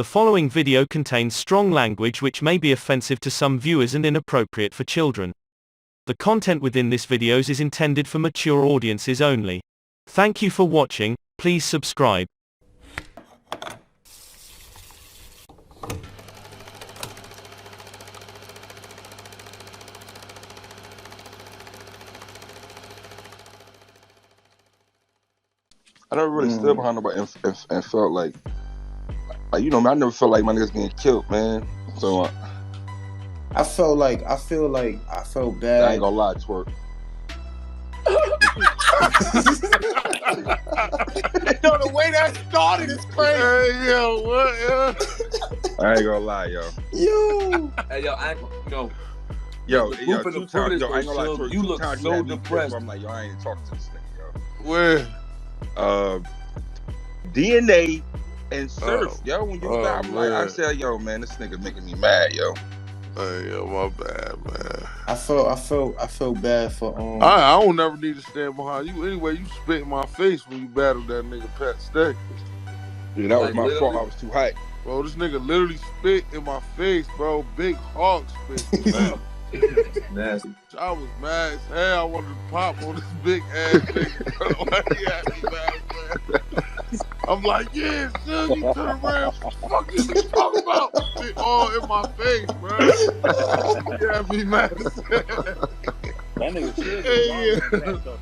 The following video contains strong language which may be offensive to some viewers and inappropriate for children. The content within this videos is intended for mature audiences only. Thank you for watching. Please subscribe. I never really stood behind nobody and felt like you know, man, I never felt like my niggas getting killed, man. So I feel bad. I ain't gonna lie, Twork. No, the way that started is crazy. Hey, yo, what? I ain't gonna lie, yo. Yo. Hey, yo, I Yo, yo, two times, yo, I ain't gonna lie, Shug, Twork. you Two look times so had me depressed. I'm like, yo, I ain't talking to this nigga, yo. Where? DNA and surf, Oh. yo. When you Oh, stop, like, I man. said, yo, man, this nigga making me mad, yo. Hey, yo, my bad, man. I feel bad for I don't never need to stand behind you. Anyway, you spit in my face when you battled that nigga Pat Stay. Yeah, that was Like, my literally? fault. I was too hype. Bro, this nigga literally spit in my face, bro. Big hog spit. Nasty. I was mad as hell. I wanted to pop on this big ass nigga, bro. Like, he had me mad, man. I'm like, yeah, Shug, you turn around. Fuck you talking about? Spit all in my face, bro. He had me mad as hell. That nigga Hey, yeah.